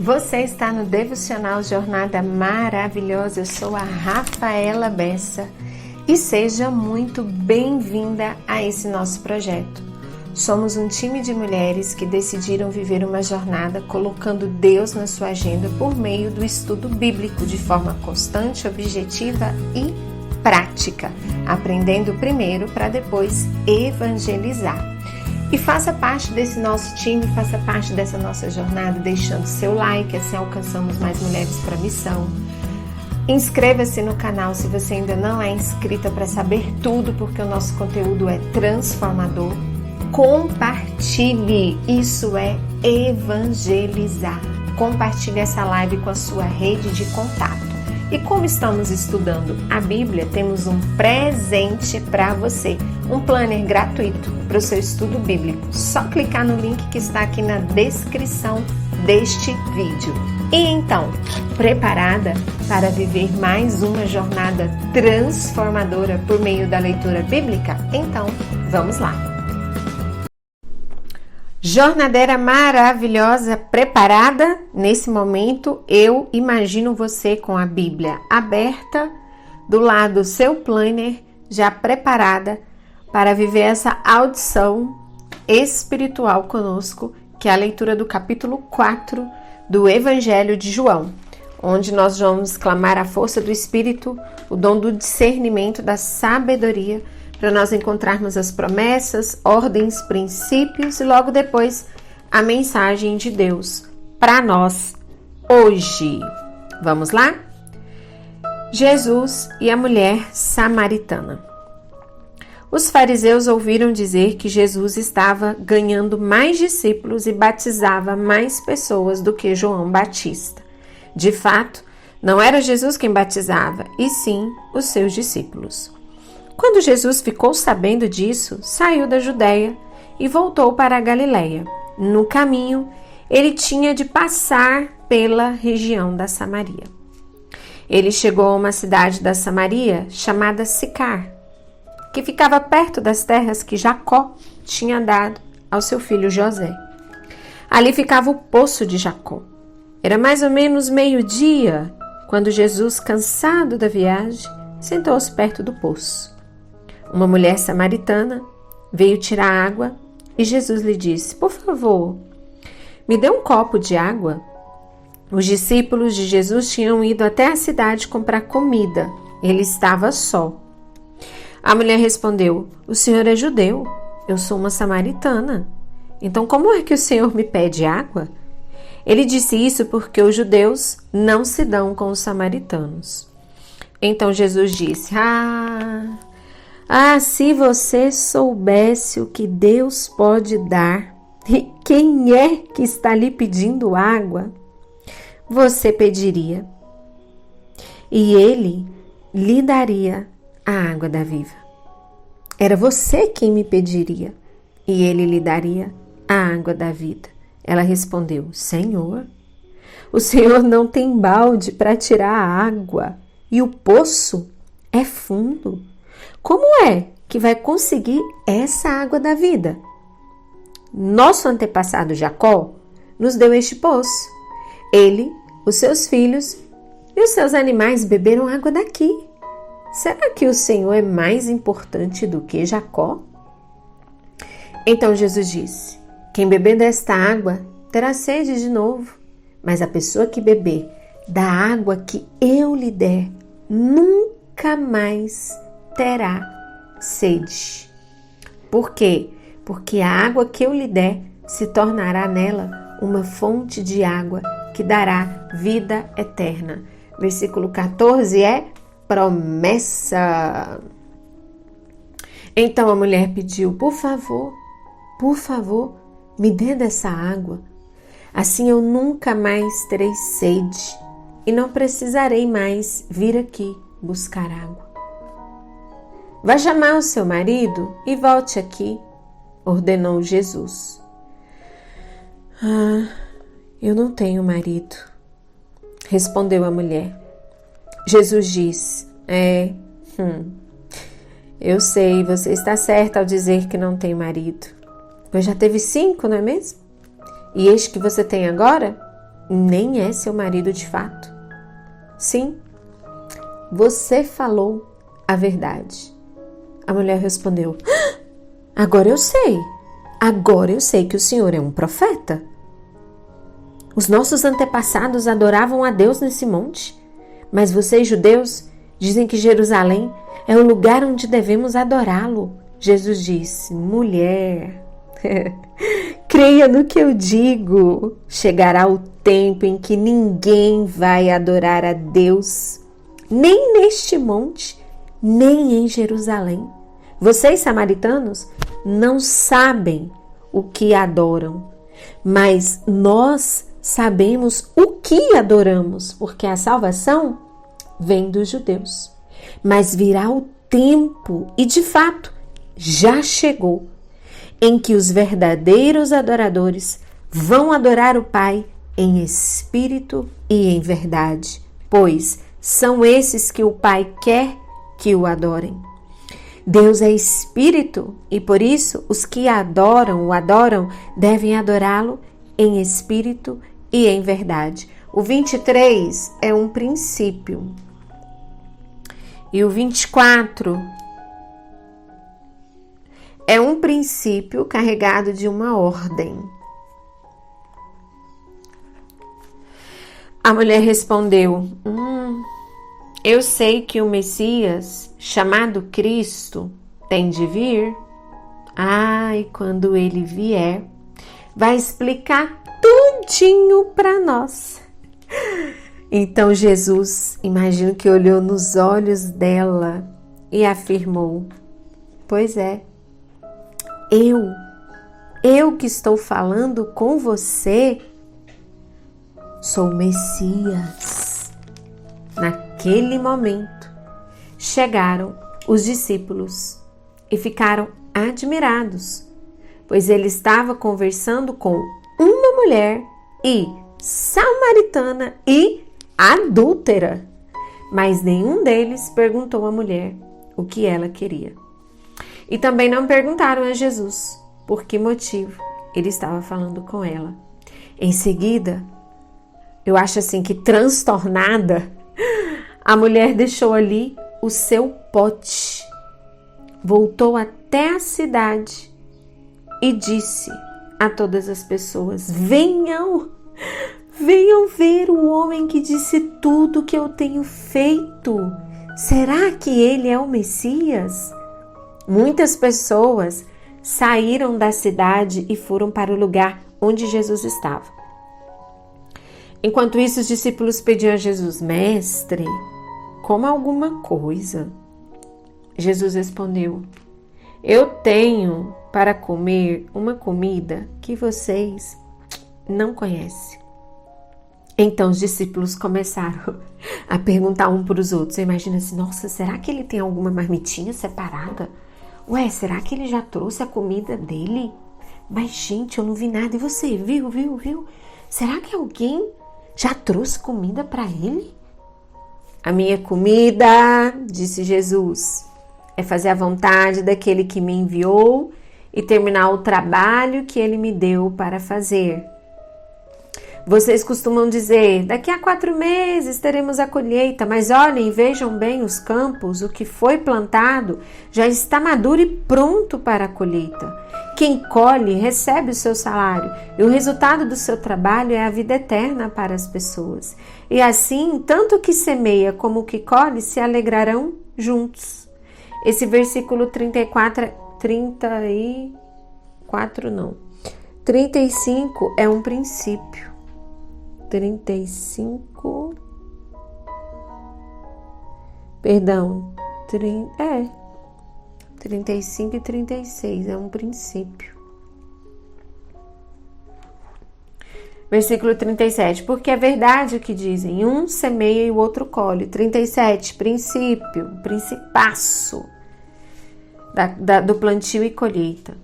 Você está no Devocional Jornada Maravilhosa. Eu sou a Rafaela Bessa e seja muito bem-vinda a esse nosso projeto. Somos um time de mulheres que decidiram viver uma jornada colocando Deus na sua agenda por meio do estudo bíblico de forma constante, objetiva e prática, aprendendo primeiro para depois evangelizar. E faça parte desse nosso time, faça parte dessa nossa jornada, deixando seu like, assim alcançamos mais mulheres para a missão. Inscreva-se no canal se você ainda não é inscrita para saber tudo, porque o nosso conteúdo é transformador. Compartilhe, isso é evangelizar. Compartilhe essa live com a sua rede de contato. E como estamos estudando a Bíblia, temos um presente para você, um planner gratuito para o seu estudo bíblico. Só clicar no link que está aqui na descrição deste vídeo. E então, preparada para viver mais uma jornada transformadora por meio da leitura bíblica? Então, vamos lá! Jornadeira maravilhosa, preparada? Nesse momento, eu imagino você com a Bíblia aberta, do lado do seu planner, já preparada para viver essa audição espiritual conosco, que é a leitura do capítulo 4 do Evangelho de João, onde nós vamos clamar a força do Espírito, o dom do discernimento, da sabedoria, para nós encontrarmos as promessas, ordens, princípios e logo depois a mensagem de Deus para nós hoje. Vamos lá? Jesus e a mulher samaritana. Os fariseus ouviram dizer que Jesus estava ganhando mais discípulos e batizava mais pessoas do que João Batista. De fato, não era Jesus quem batizava, e sim os seus discípulos. Quando Jesus ficou sabendo disso, saiu da Judéia e voltou para a Galiléia. No caminho, ele tinha de passar pela região da Samaria. Ele chegou a uma cidade da Samaria chamada Sicar, que ficava perto das terras que Jacó tinha dado ao seu filho José. Ali ficava o poço de Jacó. Era mais ou menos meio-dia, quando Jesus, cansado da viagem, sentou-se perto do poço. Uma mulher samaritana veio tirar água e Jesus lhe disse: "Por favor, me dê um copo de água." Os discípulos de Jesus tinham ido até a cidade comprar comida. Ele estava só. A mulher respondeu: "O senhor é judeu, eu sou uma samaritana. Então como é que o senhor me pede água?" Ele disse isso porque os judeus não se dão com os samaritanos. Então Jesus disse: se você soubesse o que Deus pode dar e quem é que está lhe pedindo água, você pediria e ele lhe daria a água da vida. Era você quem me pediria e ele lhe daria a água da vida. Ela respondeu: "Senhor, o senhor não tem balde para tirar a água e o poço é fundo. Como é que vai conseguir essa água da vida? Nosso antepassado Jacó nos deu este poço. Ele, os seus filhos e os seus animais beberam água daqui. Será que o Senhor é mais importante do que Jacó?" Então Jesus disse: "Quem beber desta água terá sede de novo, mas a pessoa que beber da água que eu lhe der nunca mais terá sede." Por quê? Porque a água que eu lhe der se tornará nela uma fonte de água que dará vida eterna. Versículo 14 é promessa. Então a mulher pediu: por favor, me dê dessa água. Assim eu nunca mais terei sede e não precisarei mais vir aqui buscar água. Vá chamar o seu marido e volte aqui, ordenou Jesus. Eu não tenho marido, respondeu a mulher. Jesus disse: eu sei, você está certa ao dizer que não tem marido, pois já teve 5, não é mesmo? E este que você tem agora nem é seu marido de fato? Sim, você falou a verdade. A mulher respondeu: agora eu sei que o Senhor é um profeta. Os nossos antepassados adoravam a Deus nesse monte, mas vocês, judeus, dizem que Jerusalém é o lugar onde devemos adorá-lo. Jesus disse: mulher, creia no que eu digo. Chegará o tempo em que ninguém vai adorar a Deus, nem neste monte, nem em Jerusalém. Vocês, samaritanos, não sabem o que adoram, mas nós sabemos o que adoramos, porque a salvação vem dos judeus. Mas virá o tempo, e de fato já chegou, em que os verdadeiros adoradores vão adorar o Pai em espírito e em verdade, pois são esses que o Pai quer que o adorem. Deus é espírito e por isso os que o adoram, devem adorá-lo em espírito e em verdade. O 23 é um princípio. E o 24 é um princípio carregado de uma ordem. A mulher respondeu: eu sei que o Messias, chamado Cristo, tem de vir. E quando ele vier, vai explicar tudinho para nós. Então Jesus, imagino que olhou nos olhos dela e afirmou: pois é, eu que estou falando com você, sou o Messias. Naquele momento, chegaram os discípulos e ficaram admirados, pois ele estava conversando com uma mulher samaritana e adúltera. Mas nenhum deles perguntou à mulher o que ela queria. E também não perguntaram a Jesus por que motivo ele estava falando com ela. Em seguida, eu acho assim que transtornada, a mulher deixou ali o seu pote, voltou até a cidade e disse a todas as pessoas: venham ver o homem que disse tudo que eu tenho feito. Será que ele é o Messias? Muitas pessoas saíram da cidade e foram para o lugar onde Jesus estava. Enquanto isso, os discípulos pediam a Jesus: mestre, coma alguma coisa. Jesus respondeu: eu tenho para comer uma comida que vocês não conhecem. Então os discípulos começaram a perguntar um para os outros. Imagina assim: nossa, será que ele tem alguma marmitinha separada? Ué, será que ele já trouxe a comida dele? Mas gente, eu não vi nada. E você, viu? Será que alguém já trouxe comida para ele? A minha comida, disse Jesus, é fazer a vontade daquele que me enviou e terminar o trabalho que ele me deu para fazer. Vocês costumam dizer: daqui a 4 meses teremos a colheita, mas olhem, vejam bem os campos, o que foi plantado já está maduro e pronto para a colheita. Quem colhe recebe o seu salário e o resultado do seu trabalho é a vida eterna para as pessoas. E assim, tanto o que semeia como o que colhe se alegrarão juntos. Esse versículo 35 é um princípio. 35 e 36 é um princípio. Versículo 37, porque é verdade o que dizem, um semeia e o outro colhe. 37, principaço do plantio e colheita.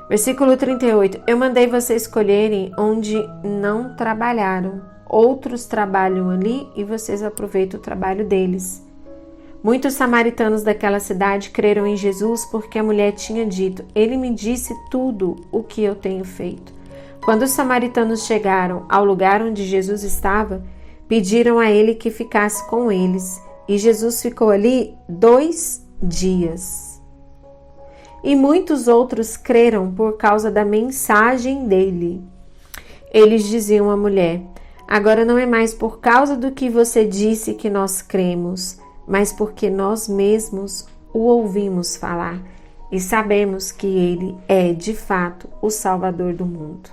Versículo 38, eu mandei vocês colherem onde não trabalharam. Outros trabalham ali e vocês aproveitam o trabalho deles. Muitos samaritanos daquela cidade creram em Jesus porque a mulher tinha dito: ele me disse tudo o que eu tenho feito. Quando os samaritanos chegaram ao lugar onde Jesus estava, pediram a ele que ficasse com eles, e Jesus ficou ali 2 dias. E muitos outros creram por causa da mensagem dele. Eles diziam à mulher: agora não é mais por causa do que você disse que nós cremos, mas porque nós mesmos o ouvimos falar e sabemos que ele é, de fato, o Salvador do mundo.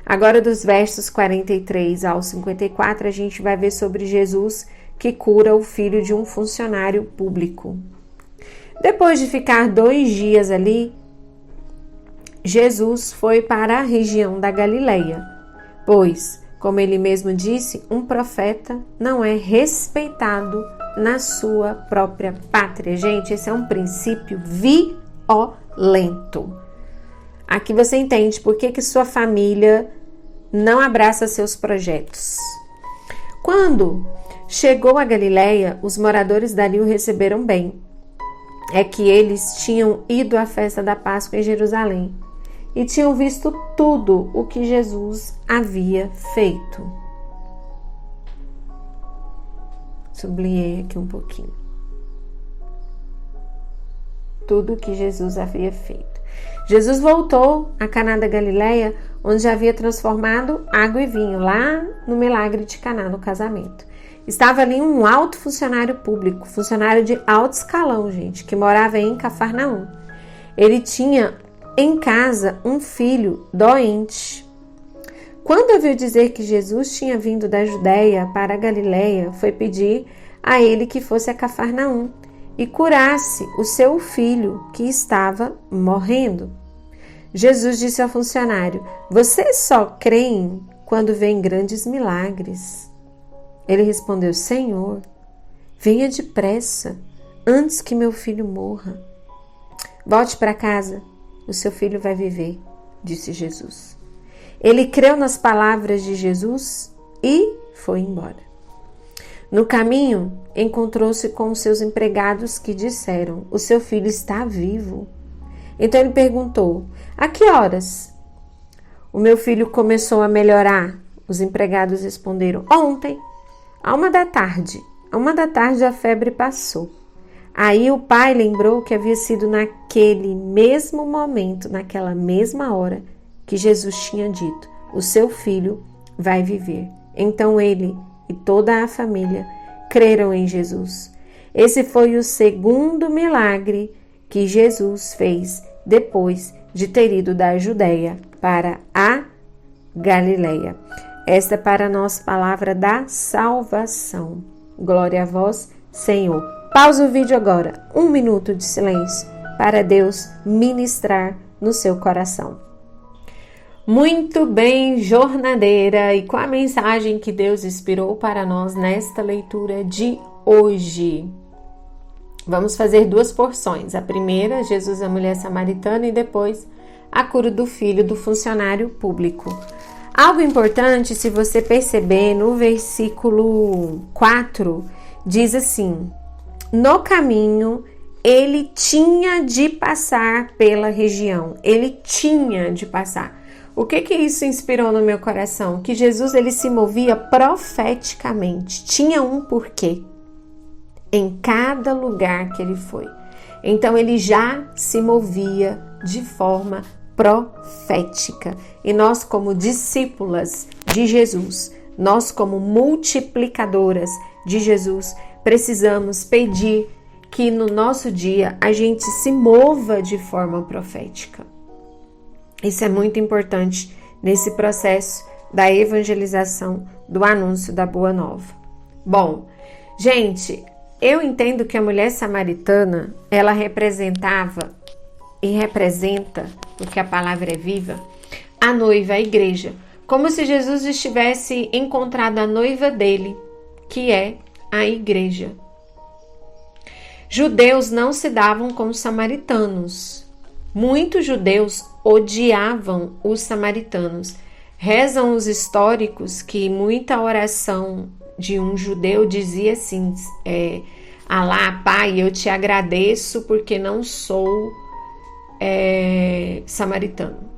Agora, dos versos 43 ao 54, a gente vai ver sobre Jesus que cura o filho de um funcionário público. Depois de ficar 2 dias ali, Jesus foi para a região da Galileia, pois, como ele mesmo disse, um profeta não é respeitado na sua própria pátria. Gente, esse é um princípio violento. Aqui você entende por que sua família não abraça seus projetos. Quando chegou a Galileia, os moradores dali o receberam bem. É que eles tinham ido à festa da Páscoa em Jerusalém e tinham visto tudo o que Jesus havia feito. Sublinhei aqui um pouquinho. Tudo o que Jesus havia feito. Jesus voltou a Caná da Galileia, onde havia transformado água e vinho, lá no milagre de Caná, no casamento. Estava ali um alto funcionário público, funcionário de alto escalão, gente, que morava em Cafarnaum. Ele tinha em casa um filho doente. Quando ouviu dizer que Jesus tinha vindo da Judéia para a Galileia, foi pedir a ele que fosse a Cafarnaum e curasse o seu filho que estava morrendo. Jesus disse ao funcionário: vocês só creem quando veem grandes milagres. Ele respondeu: Senhor, venha depressa, antes que meu filho morra. Volte para casa, o seu filho vai viver, disse Jesus. Ele creu nas palavras de Jesus e foi embora. No caminho, encontrou-se com os seus empregados que disseram: o seu filho está vivo. Então ele perguntou: a que horas? O meu filho começou a melhorar. Os empregados responderam: ontem. À 1 da tarde a febre passou. Aí o pai lembrou que havia sido naquele mesmo momento, naquela mesma hora, que Jesus tinha dito: o seu filho vai viver. Então ele e toda a família creram em Jesus. Esse foi o segundo milagre que Jesus fez depois de ter ido da Judéia para a Galileia. Esta é para nós palavra da salvação. Glória a vós, Senhor. Pausa o vídeo agora. 1 minuto de silêncio para Deus ministrar no seu coração. Muito bem, jornadeira, e com a mensagem que Deus inspirou para nós nesta leitura de hoje. Vamos fazer 2 porções. A primeira, Jesus, a mulher samaritana, e depois a cura do filho do funcionário público. Algo importante, se você perceber, no versículo 4, diz assim: no caminho, ele tinha de passar pela região. Ele tinha de passar. O que isso inspirou no meu coração? Que Jesus, ele se movia profeticamente. Tinha um porquê em cada lugar que ele foi. Então, ele já se movia de forma profética. E nós, como discípulas de Jesus, nós, como multiplicadoras de Jesus, precisamos pedir que no nosso dia a gente se mova de forma profética. Isso é muito importante nesse processo da evangelização, do anúncio da Boa Nova. Bom, gente, eu entendo que a mulher samaritana, ela representava e representa, porque a palavra é viva, a noiva, a igreja, como se Jesus estivesse encontrado a noiva dele, que é a igreja. Judeus não se davam com os samaritanos. Muitos judeus odiavam os samaritanos. Rezam os históricos que muita oração de um judeu dizia assim: Alá, Pai, eu te agradeço porque não sou samaritano.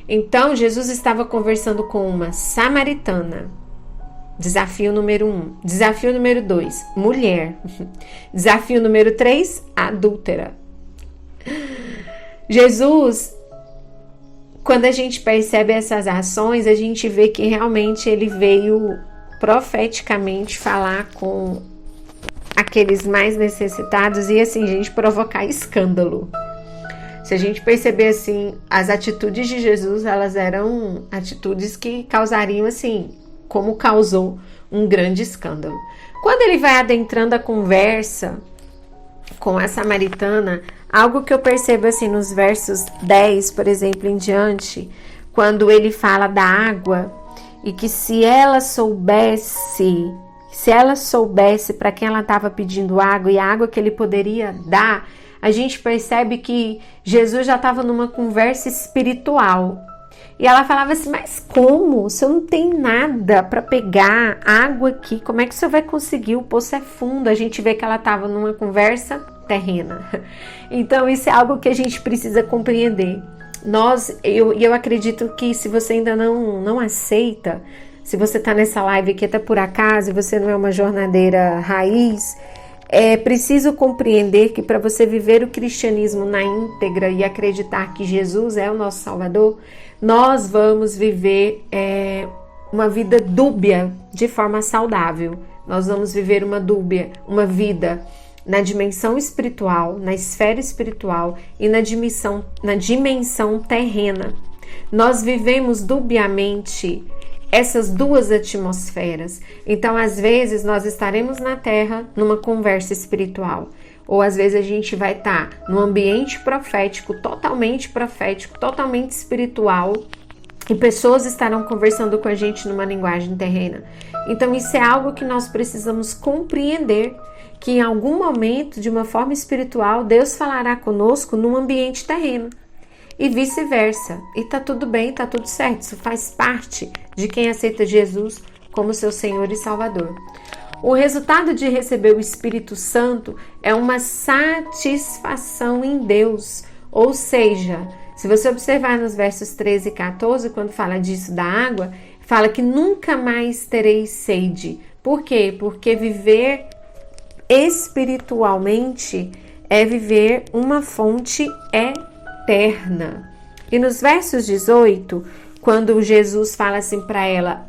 Então, Jesus estava conversando com uma samaritana. Desafio número 1. Desafio número 2, mulher. Desafio número 3, adúltera. Jesus, quando a gente percebe essas ações, a gente vê que realmente ele veio profeticamente falar com aqueles mais necessitados e assim, gente, provocar escândalo. Se a gente perceber assim, as atitudes de Jesus, elas eram atitudes que causariam assim, como causou um grande escândalo. Quando ele vai adentrando a conversa com a samaritana, algo que eu percebo assim nos versos 10, por exemplo, em diante, quando ele fala da água e que se ela soubesse para quem ela estava pedindo água e a água que ele poderia dar, a gente percebe que Jesus já estava numa conversa espiritual. E ela falava assim, mas como? O senhor não tem nada para pegar água aqui, como é que o senhor vai conseguir? O poço é fundo. A gente vê que ela estava numa conversa terrena. Então isso é algo que a gente precisa compreender. Eu acredito que se você ainda não aceita, se você está nessa live aqui até por acaso e você não é uma jornadeira raiz, é preciso compreender que para você viver o cristianismo na íntegra e acreditar que Jesus é o nosso Salvador, nós vamos viver uma vida dúbia de forma saudável. Nós vamos viver uma vida na dimensão espiritual, na esfera espiritual e na dimensão terrena. Nós vivemos dubiamente essas duas atmosferas. Então, às vezes, nós estaremos na Terra numa conversa espiritual. Ou, às vezes, a gente vai estar num ambiente profético, totalmente espiritual, e pessoas estarão conversando com a gente numa linguagem terrena. Então, isso é algo que nós precisamos compreender, que em algum momento, de uma forma espiritual, Deus falará conosco num ambiente terreno. E vice-versa. E tá tudo bem, tá tudo certo. Isso faz parte de quem aceita Jesus como seu Senhor e Salvador. O resultado de receber o Espírito Santo é uma satisfação em Deus. Ou seja, se você observar nos versos 13 e 14, quando fala disso da água, fala que nunca mais tereis sede. Por quê? Porque viver espiritualmente é viver uma fonte eterna. E nos versos 18, quando Jesus fala assim para ela,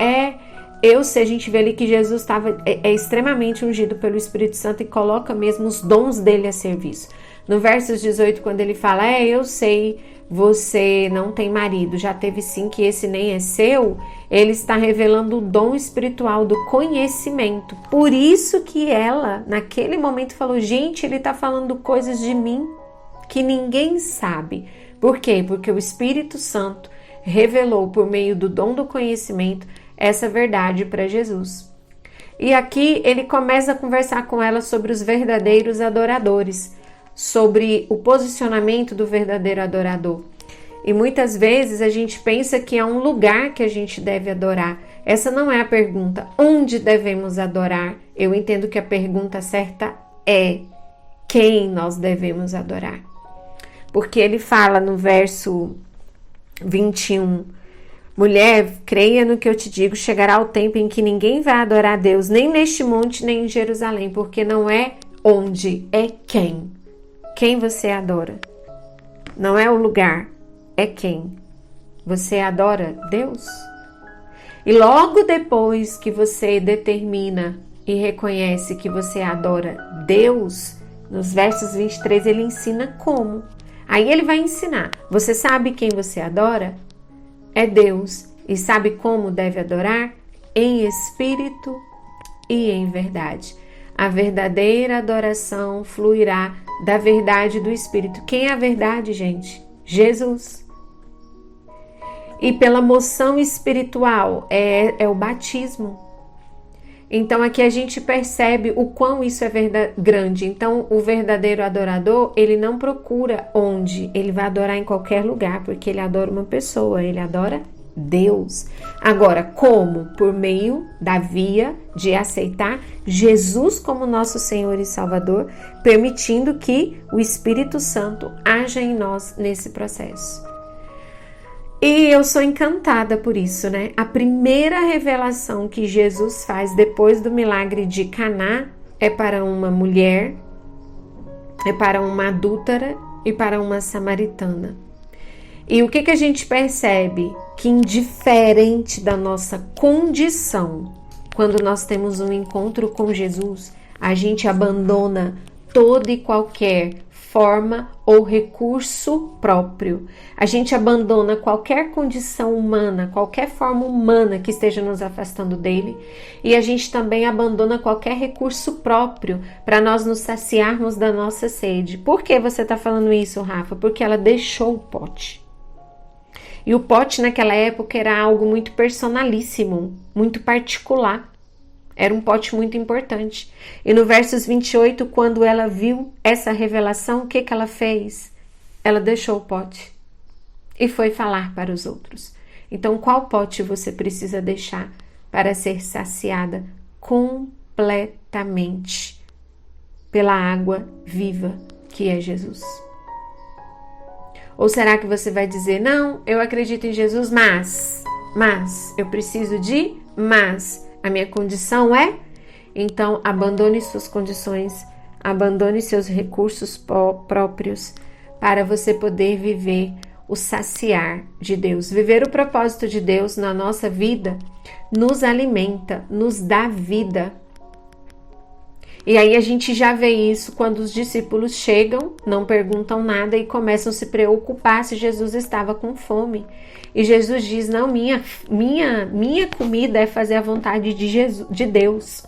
eu sei, a gente vê ali que Jesus é extremamente ungido pelo Espírito Santo e coloca mesmo os dons dele a serviço. No versos 18, quando ele fala, eu sei, você não tem marido, já teve sim, que esse nem é seu, ele está revelando o dom espiritual do conhecimento. Por isso que ela, naquele momento, falou, gente, ele está falando coisas de mim que ninguém sabe. Por quê? Porque o Espírito Santo revelou por meio do dom do conhecimento essa verdade para Jesus. E aqui ele começa a conversar com ela sobre os verdadeiros adoradores, sobre o posicionamento do verdadeiro adorador. E muitas vezes a gente pensa que é um lugar que a gente deve adorar. Essa não é a pergunta, onde devemos adorar? Eu entendo que a pergunta certa é quem nós devemos adorar. Porque ele fala no verso 21, mulher, creia no que eu te digo, chegará o tempo em que ninguém vai adorar a Deus, nem neste monte, nem em Jerusalém, porque não é onde, é quem. Quem você adora. Não é o lugar, é quem. Você adora Deus? E logo depois que você determina e reconhece que você adora Deus, nos versos 23 ele ensina como. Aí ele vai ensinar. Você sabe quem você adora? É Deus. E sabe como deve adorar? Em espírito e em verdade. A verdadeira adoração fluirá da verdade do Espírito. Quem é a verdade, gente? Jesus. E pela moção espiritual é o batismo. Então aqui a gente percebe o quão isso é grande. Então o verdadeiro adorador, ele não procura onde, ele vai adorar em qualquer lugar, porque ele adora uma pessoa, ele adora Deus. Agora, como? Por meio da via de aceitar Jesus como nosso Senhor e Salvador, permitindo que o Espírito Santo haja em nós nesse processo. E eu sou encantada por isso, né? A primeira revelação que Jesus faz depois do milagre de Caná é para uma mulher, é para uma adúltera e para uma samaritana. E o que a gente percebe? Que indiferente da nossa condição, quando nós temos um encontro com Jesus, a gente abandona toda e qualquer forma ou recurso próprio. A gente abandona qualquer condição humana, qualquer forma humana que esteja nos afastando dele, e a gente também abandona qualquer recurso próprio para nós nos saciarmos da nossa sede. Por que você está falando isso, Rafa? Porque ela deixou o pote. E o pote naquela época era algo muito personalíssimo, muito particular. Era um pote muito importante. E no versos 28, quando ela viu essa revelação, o que ela fez? Ela deixou o pote e foi falar para os outros. Então, qual pote você precisa deixar para ser saciada completamente pela água viva que é Jesus? Ou será que você vai dizer, não, eu acredito em Jesus, mas eu preciso de a minha condição é? Então, abandone suas condições, abandone seus recursos próprios para você poder viver o saciar de Deus. Viver o propósito de Deus na nossa vida nos alimenta, nos dá vida. E aí a gente já vê isso quando os discípulos chegam, não perguntam nada e começam a se preocupar se Jesus estava com fome. E Jesus diz, não, minha comida é fazer a vontade de Deus.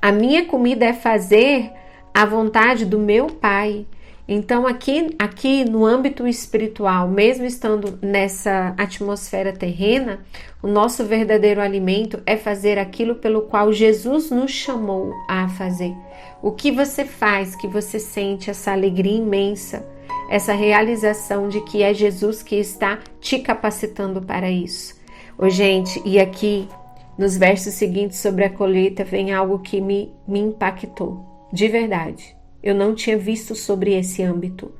A minha comida é fazer a vontade do meu Pai. Então aqui no âmbito espiritual, mesmo estando nessa atmosfera terrena, o nosso verdadeiro alimento é fazer aquilo pelo qual Jesus nos chamou a fazer. O que você faz, que você sente essa alegria imensa, essa realização de que é Jesus que está te capacitando para isso. Gente, e aqui nos versos seguintes sobre a colheita vem algo que me impactou, de verdade. Eu não tinha visto sobre esse âmbito,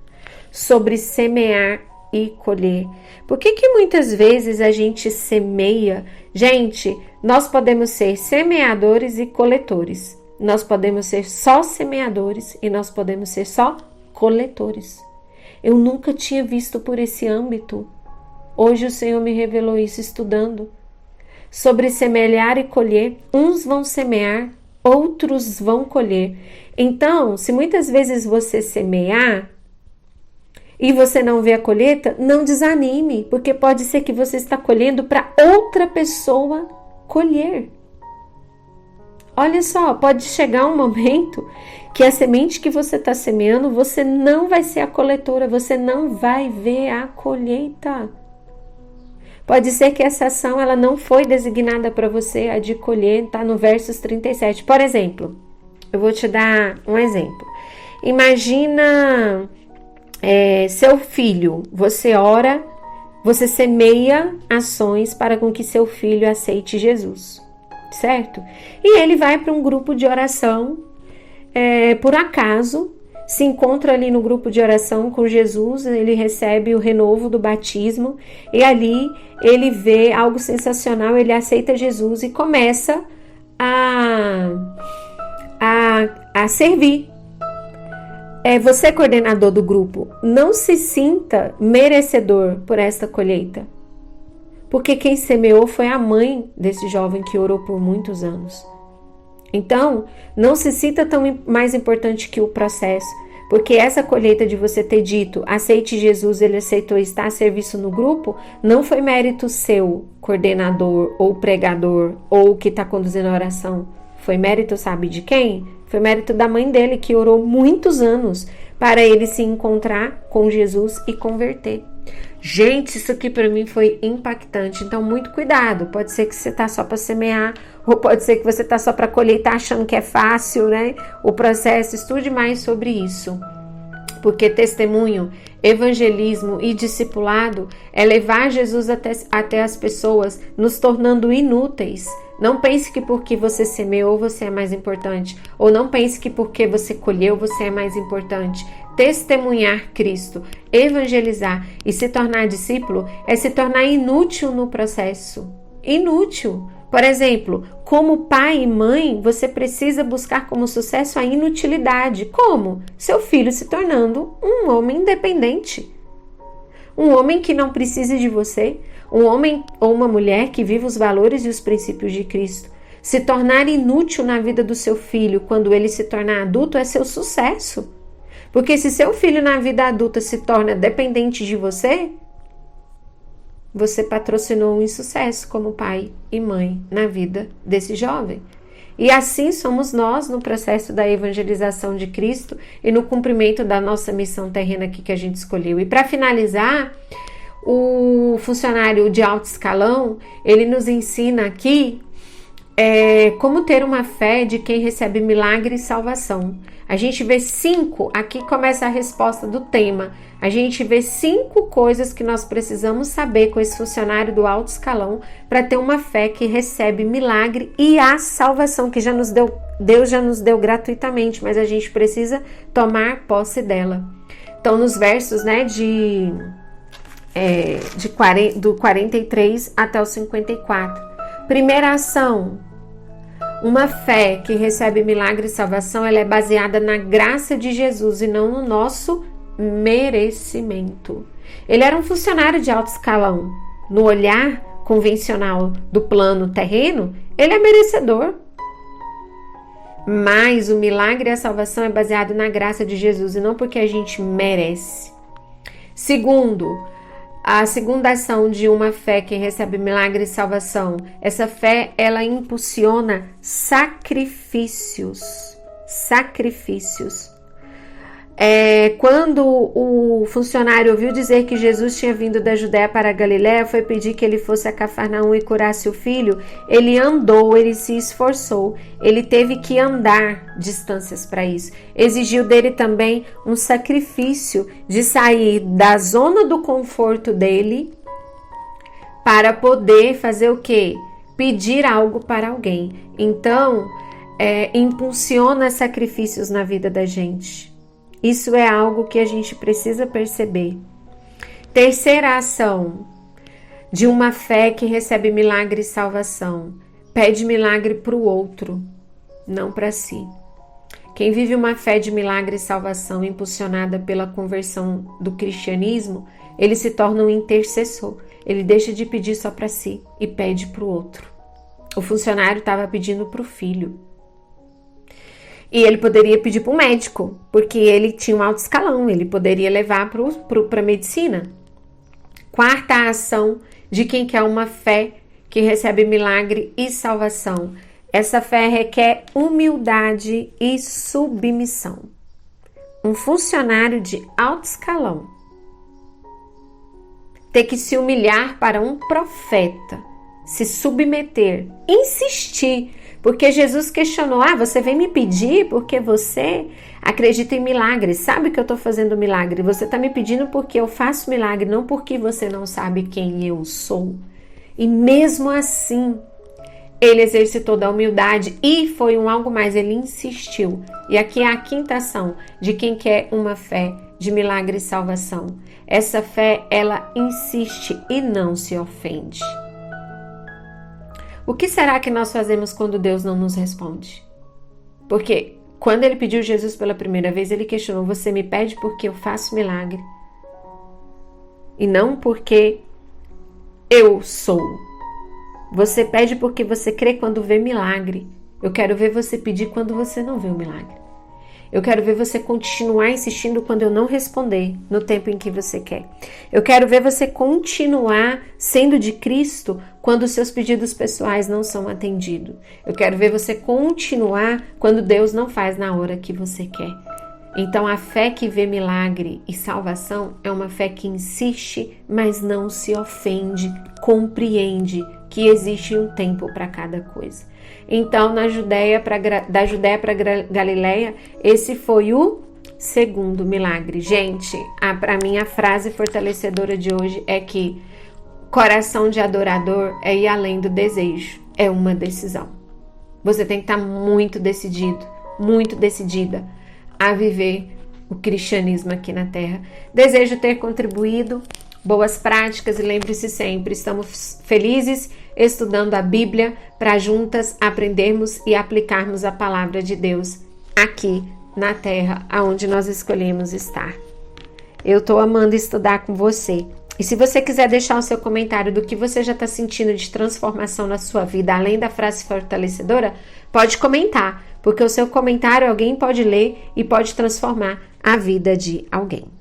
sobre semear e colher. Por que muitas vezes a gente semeia? Gente, nós podemos ser semeadores e coletores. Nós podemos ser só semeadores e nós podemos ser só coletores. Eu nunca tinha visto por esse âmbito. Hoje o Senhor me revelou isso estudando. Sobre semear e colher, uns vão semear, outros vão colher. Então, se muitas vezes você semear e você não vê a colheita, não desanime, porque pode ser que você está colhendo para outra pessoa colher. Olha só, pode chegar um momento que a semente que você está semeando, você não vai ser a coletora, você não vai ver a colheita. Pode ser que essa ação ela não foi designada para você, a de colher, está no versos 37. Por exemplo, eu vou te dar um exemplo. Imagina seu filho, você ora, você semeia ações para com que seu filho aceite Jesus, certo? E ele vai para um grupo de oração, por acaso, se encontra ali no grupo de oração com Jesus, ele recebe o renovo do batismo e ali ele vê algo sensacional, ele aceita Jesus e começa a servir. Você, coordenador do grupo, não se sinta merecedor por esta colheita, porque quem semeou foi a mãe desse jovem que orou por muitos anos. Então, não se sinta tão mais importante que o processo, porque essa colheita de você ter dito, aceite Jesus, ele aceitou estar a serviço no grupo, não foi mérito seu, coordenador ou pregador ou que está conduzindo a oração. Foi mérito, sabe de quem? Foi mérito da mãe dele, que orou muitos anos para ele se encontrar com Jesus e converter. Gente, isso aqui para mim foi impactante, então muito cuidado, pode ser que você tá só para semear, ou pode ser que você tá só para colher e tá achando que é fácil, né? O processo, estude mais sobre isso, porque testemunho, evangelismo e discipulado é levar Jesus até as pessoas, nos tornando inúteis. Não pense que porque você semeou você é mais importante, ou não pense que porque você colheu você é mais importante. Testemunhar Cristo, evangelizar e se tornar discípulo é se tornar inútil no processo. Inútil. Por exemplo, como pai e mãe, você precisa buscar como sucesso a inutilidade. Como? Seu filho se tornando um homem independente. Um homem que não precise de você. Um homem ou uma mulher que vive os valores e os princípios de Cristo. Se tornar inútil na vida do seu filho quando ele se tornar adulto é seu sucesso. Porque se seu filho na vida adulta se torna dependente de você, você patrocinou um insucesso como pai e mãe na vida desse jovem. E assim somos nós no processo da evangelização de Cristo e no cumprimento da nossa missão terrena aqui que a gente escolheu. E para finalizar, o funcionário de alto escalão, ele nos ensina aqui como ter uma fé de quem recebe milagre e salvação. A gente vê 5, aqui começa a resposta do tema. A gente vê 5 coisas que nós precisamos saber com esse funcionário do alto escalão para ter uma fé que recebe milagre e a salvação que Deus já nos deu gratuitamente, mas a gente precisa tomar posse dela. Então, nos versos, do 43 até o 54. Primeira ação. Uma fé que recebe milagre e salvação, ela é baseada na graça de Jesus e não no nosso merecimento. Ele era um funcionário de alto escalão. No olhar convencional do plano terreno, ele é merecedor. Mas o milagre e a salvação é baseado na graça de Jesus e não porque a gente merece. Segundo, a segunda ação de uma fé que recebe milagre e salvação, essa fé, ela impulsiona sacrifícios. Quando o funcionário ouviu dizer que Jesus tinha vindo da Judéia para a Galiléia, foi pedir que ele fosse a Cafarnaum e curasse o filho. Ele andou, ele se esforçou, ele teve que andar distâncias para isso. Exigiu dele também um sacrifício de sair da zona do conforto dele para poder fazer o quê? Pedir algo para alguém. Então, impulsiona sacrifícios na vida da gente. Isso é algo que a gente precisa perceber. Terceira ação de uma fé que recebe milagre e salvação. Pede milagre para o outro, não para si. Quem vive uma fé de milagre e salvação impulsionada pela conversão do cristianismo, ele se torna um intercessor. Ele deixa de pedir só para si e pede para o outro. O funcionário estava pedindo para o filho. E ele poderia pedir para o médico, porque ele tinha um alto escalão, ele poderia levar para a medicina. Quarta ação de quem quer uma fé que recebe milagre e salvação. Essa fé requer humildade e submissão. Um funcionário de alto escalão ter que se humilhar para um profeta, se submeter, insistir. Porque Jesus questionou, você vem me pedir porque você acredita em milagres, sabe que eu estou fazendo milagre, você está me pedindo porque eu faço milagre, não porque você não sabe quem eu sou. E mesmo assim, ele exercitou da humildade e foi algo mais, ele insistiu. E aqui é a quinta ação de quem quer uma fé de milagre e salvação. Essa fé, ela insiste e não se ofende. O que será que nós fazemos quando Deus não nos responde? Porque quando ele pediu Jesus pela primeira vez, ele questionou, você me pede porque eu faço milagre e não porque eu sou. Você pede porque você crê quando vê milagre. Eu quero ver você pedir quando você não vê o milagre. Eu quero ver você continuar insistindo quando eu não responder no tempo em que você quer. Eu quero ver você continuar sendo de Cristo quando os seus pedidos pessoais não são atendidos. Eu quero ver você continuar quando Deus não faz na hora que você quer. Então, a fé que vê milagre e salvação é uma fé que insiste, mas não se ofende, compreende que existe um tempo para cada coisa. Então, da Judéia para Galiléia, esse foi o segundo milagre. Gente, para mim a frase fortalecedora de hoje é que coração de adorador é ir além do desejo, é uma decisão. Você tem que estar muito decidido, muito decidida a viver o cristianismo aqui na Terra. Desejo ter contribuído. Boas práticas e lembre-se sempre, estamos felizes estudando a Bíblia para juntas aprendermos e aplicarmos a palavra de Deus aqui na Terra, aonde nós escolhemos estar. Eu estou amando estudar com você. E se você quiser deixar o seu comentário do que você já está sentindo de transformação na sua vida, além da frase fortalecedora, pode comentar, porque o seu comentário alguém pode ler e pode transformar a vida de alguém.